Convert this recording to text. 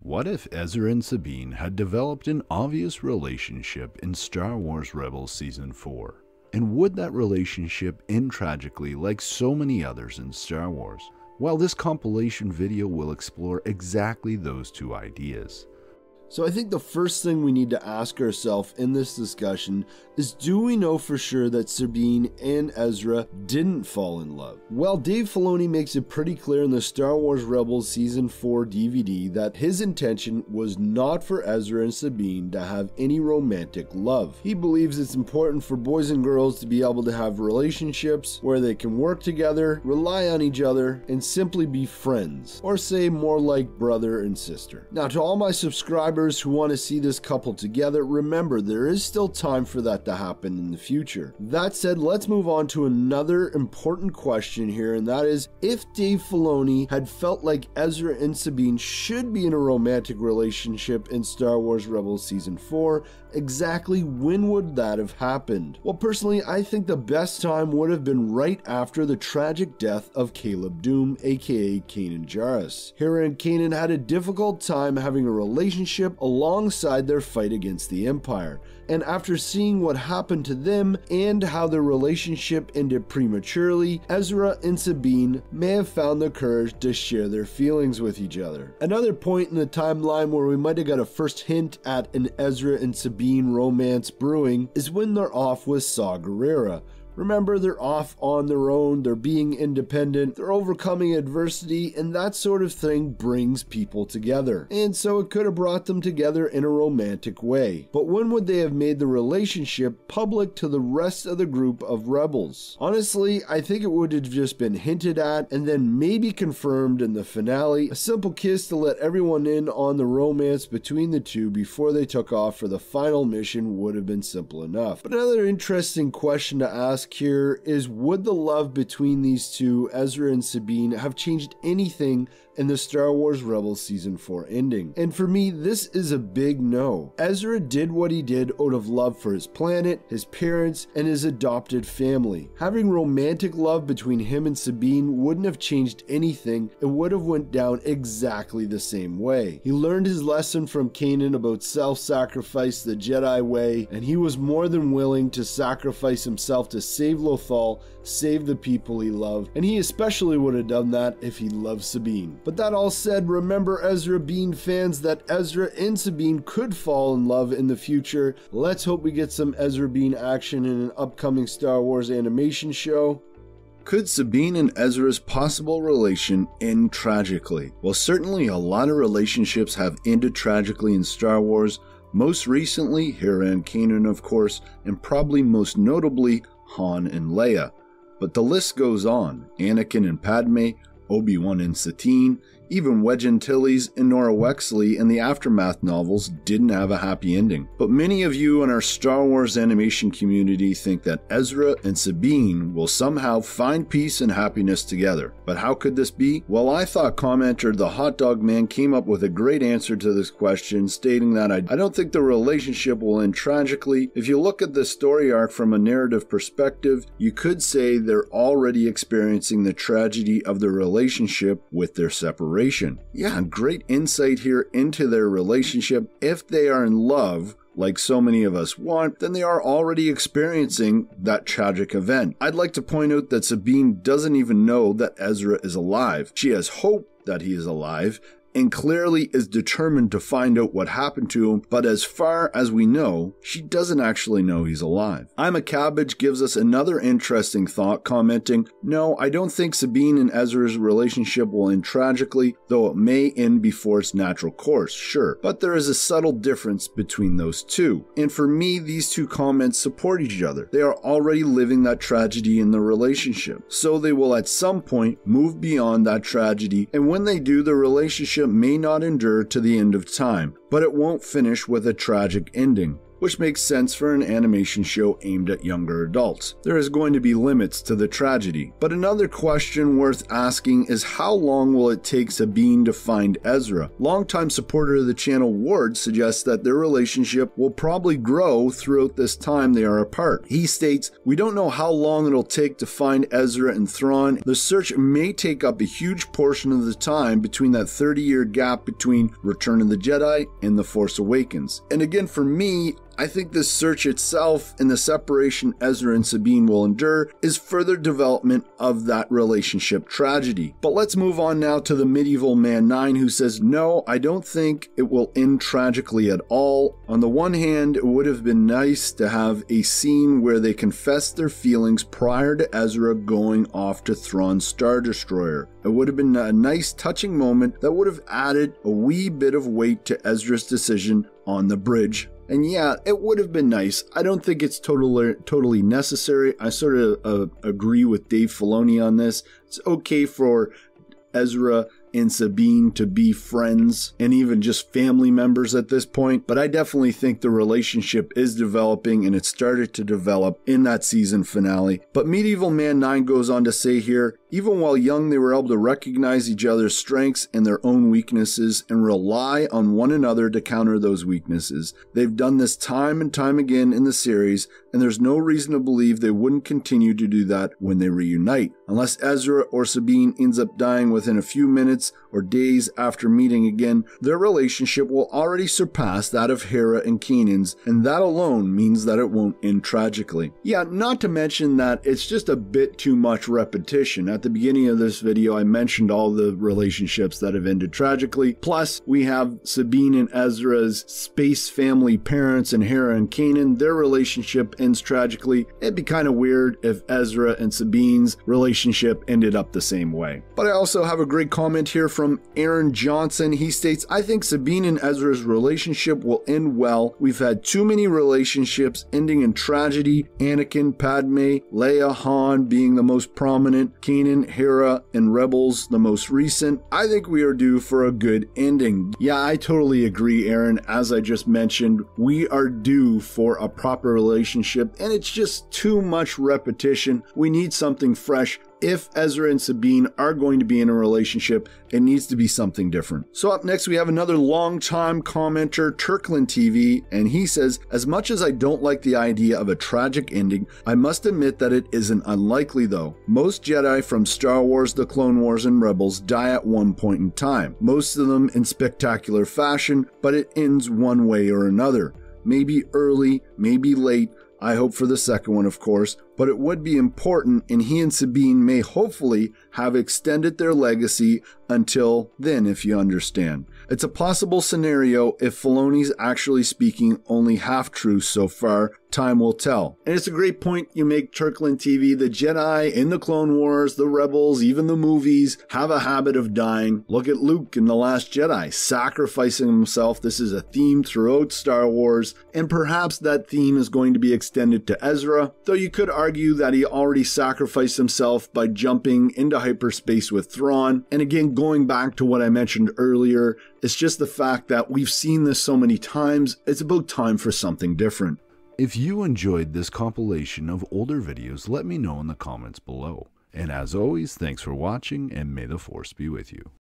What if Ezra and Sabine had developed an obvious relationship in Star Wars Rebels Season 4? And would that relationship end tragically like so many others in Star Wars? Well, this compilation video will explore exactly those two ideas. So I think the first thing we need to ask ourselves in this discussion is, do we know for sure that Sabine and Ezra didn't fall in love? Well, Dave Filoni makes it pretty clear in the Star Wars Rebels Season 4 DVD that his intention was not for Ezra and Sabine to have any romantic love. He believes it's important for boys and girls to be able to have relationships where they can work together, rely on each other, and simply be friends, or say more like brother and sister. Now, to all my subscribers who want to see this couple together, remember there is still time for that to happen in the future. That said, let's move on to another important question here, and that is, if Dave Filoni had felt like Ezra and Sabine should be in a romantic relationship in Star Wars Rebels Season 4, exactly when would that have happened? Well, personally, I think the best time would have been right after the tragic death of Caleb Dume, aka Kanan Jarrus. Hera and Kanan had a difficult time having a relationship alongside their fight against the Empire, and after seeing what happened to them and how their relationship ended prematurely, Ezra and Sabine may have found the courage to share their feelings with each other. Another point in the timeline where we might have got a first hint at an Ezra and Sabine romance brewing is when they're off with Saw Gerrera. Remember, they're off on their own, they're being independent, they're overcoming adversity, and that sort of thing brings people together. And so it could have brought them together in a romantic way. But when would they have made the relationship public to the rest of the group of rebels? Honestly, I think it would have just been hinted at and then maybe confirmed in the finale. A simple kiss to let everyone in on the romance between the two before they took off for the final mission would have been simple enough. But another interesting question to ask here is, would the love between these two, Ezra and Sabine, have changed anything in the Star Wars Rebels Season 4 ending? And for me, this is a big no. Ezra did what he did out of love for his planet, his parents, and his adopted family. Having romantic love between him and Sabine wouldn't have changed anything. It would have went down exactly the same way. He learned his lesson from Kanan about self-sacrifice the Jedi way, and he was more than willing to sacrifice himself to save Lothal, save the people he loved, and he especially would have done that if he loved Sabine. But that all said, remember, Ezra Bean fans, that Ezra and Sabine could fall in love in the future. Let's hope we get some Ezra Bean action in an upcoming Star Wars animation show. Could Sabine and Ezra's possible relation end tragically? Well, certainly a lot of relationships have ended tragically in Star Wars. Most recently, Hera and Kanan, of course, and probably most notably, Han and Leia. But the list goes on. Anakin and Padme, Obi-Wan and Satine, even Wedge Antilles and Nora Wexley in the Aftermath novels didn't have a happy ending. But many of you in our Star Wars animation community think that Ezra and Sabine will somehow find peace and happiness together. But how could this be? Well, I thought commenter The Hot Dog Man came up with a great answer to this question, stating that I don't think the relationship will end tragically. If you look at the story arc from a narrative perspective, you could say they're already experiencing the tragedy of the relationship with their separation. Yeah, great insight here into their relationship. If they are in love, like so many of us want, then they are already experiencing that tragic event. I'd like to point out that Sabine doesn't even know that Ezra is alive. She has hope that he is alive, and clearly is determined to find out what happened to him, but as far as we know, she doesn't actually know he's alive. I'm a Cabbage gives us another interesting thought, commenting, "No, I don't think Sabine and Ezra's relationship will end tragically, though it may end before its natural course, sure, but there is a subtle difference between those two." And for me, these two comments support each other. They are already living that tragedy in the relationship, so they will at some point move beyond that tragedy, and when they do, the relationship may not endure to the end of time, but it won't finish with a tragic ending. which makes sense for an animation show aimed at younger adults. There is going to be limits to the tragedy. But another question worth asking is how long will it take Sabine to find Ezra? Longtime supporter of the channel Ward suggests that their relationship will probably grow throughout this time they are apart. He states, "We don't know how long it'll take to find Ezra and Thrawn. The search may take up a huge portion of the time between that 30-year gap between Return of the Jedi and The Force Awakens." And again, for me, I think this search itself and the separation Ezra and Sabine will endure is further development of that relationship tragedy. But let's move on now to the Medieval Man 9, who says, "No, I don't think it will end tragically at all. On the one hand, it would have been nice to have a scene where they confess their feelings prior to Ezra going off to Thrawn's Star Destroyer. It would have been a nice touching moment that would have added a wee bit of weight to Ezra's decision on the bridge." And yeah, it would have been nice. I don't think it's totally necessary. I sort of agree with Dave Filoni on this. It's okay for Ezra and Sabine to be friends and even just family members at this point, but I definitely think the relationship is developing, and it started to develop in that season finale. But Medieval Man 9 goes on to say here, "Even while young, they were able to recognize each other's strengths and their own weaknesses and rely on one another to counter those weaknesses. They've done this time and time again in the series, and there's no reason to believe they wouldn't continue to do that when they reunite. Unless Ezra or Sabine ends up dying within a few minutes or days after meeting again, their relationship will already surpass that of Hera and Kanan's, and that alone means that it won't end tragically." Yeah, not to mention that it's just a bit too much repetition. At the beginning of this video, I mentioned all the relationships that have ended tragically. Plus, we have Sabine and Ezra's space family parents and Hera and Kanan. Their relationship ends tragically. It'd be kind of weird if Ezra and Sabine's relationship ended up the same way. But I also have a great comment here from Aaron Johnson. He states, "I think Sabine and Ezra's relationship will end well. We've had too many relationships ending in tragedy. Anakin, Padme, Leia, Han being the most prominent, Kanan, Hera, and Rebels the most recent. I think we are due for a good ending." Yeah, I totally agree, Aaron. As I just mentioned, we are due for a proper relationship, and it's just too much repetition. We need something fresh. If Ezra and Sabine are going to be in a relationship, it needs to be something different. So up next, we have another long-time commenter, Turkland TV, and he says, "As much as I don't like the idea of a tragic ending, I must admit that it isn't unlikely though. Most Jedi from Star Wars, The Clone Wars, and Rebels die at one point in time, most of them in spectacular fashion, but it ends one way or another. Maybe early, maybe late. I hope for the second one, of course, but it would be important, and he and Sabine may hopefully have extended their legacy until then, if you understand. It's a possible scenario if Filoni's actually speaking only half-truths so far. Time will tell." And it's a great point you make, Turkland TV. The Jedi in the Clone Wars, the Rebels, even the movies have a habit of dying. Look at Luke in The Last Jedi, sacrificing himself. This is a theme throughout Star Wars, and perhaps that theme is going to be extended to Ezra, though you could argue that he already sacrificed himself by jumping into hyperspace with Thrawn. And again, going back to what I mentioned earlier, it's just the fact that we've seen this so many times. It's about time for something different. If you enjoyed this compilation of older videos, let me know in the comments below. And as always, thanks for watching, and may the Force be with you.